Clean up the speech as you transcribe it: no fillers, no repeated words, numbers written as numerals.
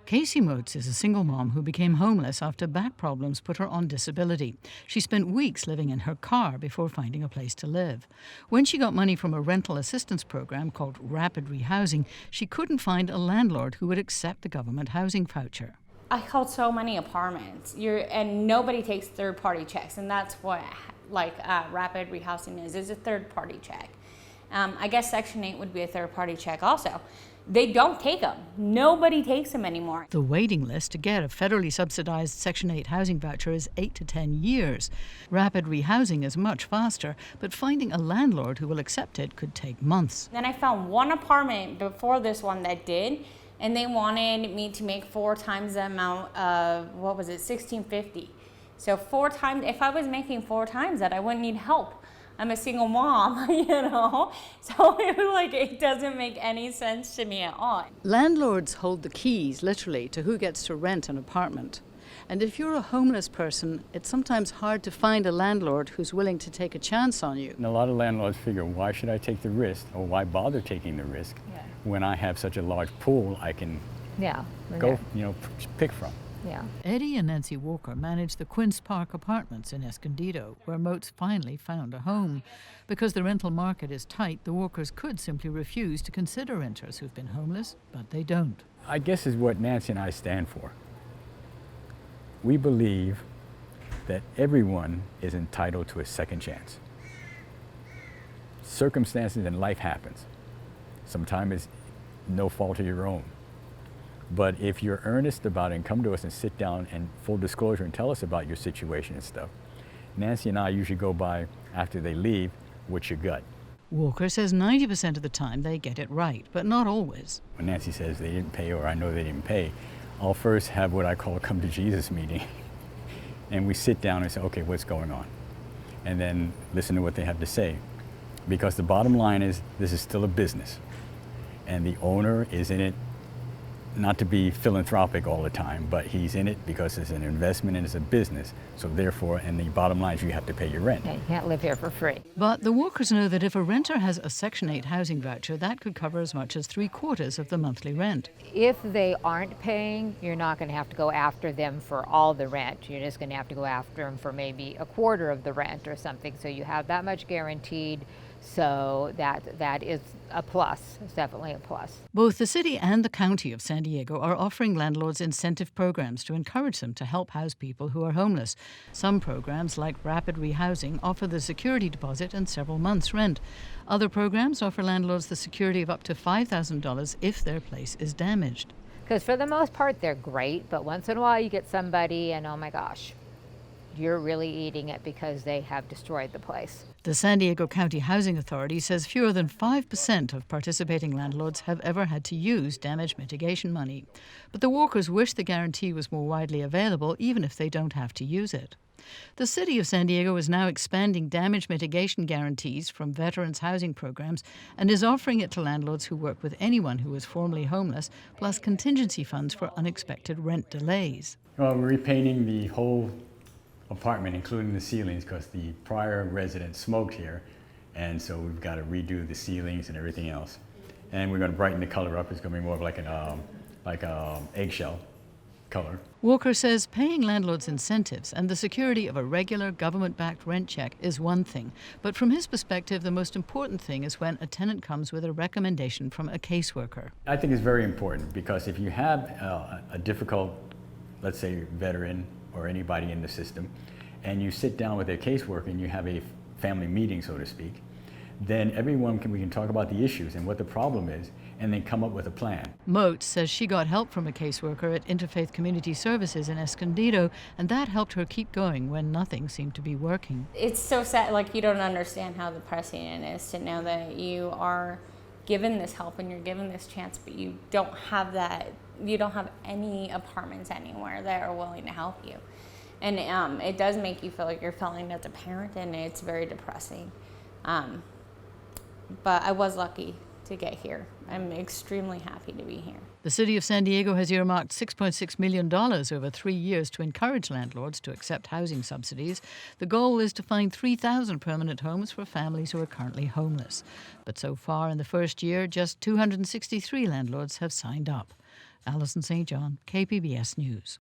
Casey Motes is a single mom who became homeless after back problems put her on disability. She spent weeks living in her car before finding a place to live. When she got money from a rental assistance program called Rapid REHOUSING, she couldn't find a landlord who would accept the government housing voucher. I called so many apartments, and nobody takes third-party checks, and that's what Rapid REHOUSING is a third-party check. I guess Section 8 would be a third-party check also. They don't take them. Nobody takes them anymore. The waiting list to get a federally subsidized Section 8 housing voucher is 8 to 10 years. Rapid REHOUSING is much faster, but finding a landlord who will accept it could take months. Then I found one apartment before this one that did, and they wanted me to make 4 times the amount of, $1,650. So 4 times, if I was making 4 times that, I wouldn't need help. I'm a single mom, So it doesn't make any sense to me at all. Landlords hold the keys, literally, to who gets to rent an apartment. And if you're a homeless person, it's sometimes hard to find a landlord who's willing to take a chance on you. And a lot of landlords figure, why should I take the risk, or why bother taking the risk when I have such a large pool I can go, pick from. Yeah. Eddie and Nancy Walker manage the QUINCE Park apartments in Escondido, where Motes finally found a home. Because the rental market is tight, the Walkers could simply refuse to consider renters who've been homeless, but they don't. I guess is what Nancy and I stand for. We believe that everyone is entitled to a second chance. Circumstances in life happens. Sometimes it's no fault of your own. But if you're earnest about it and come to us and sit down and full disclosure and tell us about your situation and stuff, Nancy and I usually go by, after they leave, what's your gut? Walker says 90% of the time they get it right, but not always. When Nancy says they didn't pay or I know they didn't pay, I'll first have what I call a come to Jesus meeting. And we sit down and say, okay, what's going on? And then listen to what they have to say. Because the bottom line is, this is still a business. And the owner is in it not to be philanthropic all the time, but he's in it because it's an investment and it's a business. So therefore, and the bottom line is you have to pay your rent. Yeah, you can't live here for free. But the Walkers know that if a renter has a Section 8 housing voucher, that could cover as much as 3/4 of the monthly rent. If they aren't paying, you're not going to have to go after them for all the rent. You're just going to have to go after them for maybe 1/4 of the rent or something. So you have that much guaranteed. So that is a plus. It's definitely a plus. Both the city and the county of San Diego are offering landlords incentive programs to encourage them to help house people who are homeless. Some programs, like Rapid REHOUSING, offer the security deposit and several months' rent. Other programs offer landlords the security of up to $5,000 if their place is damaged. Because for the most part, they're great, but once in a while you get somebody and oh my gosh, you're really eating it because they have destroyed the place. The San Diego County Housing Authority says fewer than 5% of participating landlords have ever had to use damage mitigation money. But the Walkers wish the guarantee was more widely available, even if they don't have to use it. The city of San Diego is now expanding damage mitigation guarantees from veterans' housing programs and is offering it to landlords who work with anyone who was formerly homeless, plus contingency funds for unexpected rent delays. Well, we're repainting the whole apartment, including the ceilings, because the prior resident smoked here, and so we've got to redo the ceilings and everything else. And we're going to brighten the color up. It's going to be more of like an eggshell color. Walker says paying landlords incentives and the security of a regular government-backed rent check is one thing, but from his perspective, the most important thing is when a tenant comes with a recommendation from a caseworker. I think it's very important because if you have a difficult, let's say, veteran or anybody in the system, and you sit down with their caseworker and you have a family meeting, so to speak, then we can talk about the issues and what the problem is, and then come up with a plan. Motes says she got help from a caseworker at Interfaith Community Services in Escondido, and that helped her keep going when nothing seemed to be working. It's so sad, you don't understand how depressing it is to know that you are given this help and you're given this chance, but you don't have that. You don't have any apartments anywhere that are willing to help you. And it does make you feel like you're failing as a parent, and it's very depressing. But I was lucky to get here. I'm extremely happy to be here. The city of San Diego has earmarked $6.6 million over 3 years to encourage landlords to accept housing subsidies. The goal is to find 3,000 permanent homes for families who are currently homeless. But so far in the first year, just 263 landlords have signed up. Alison St. John, KPBS News.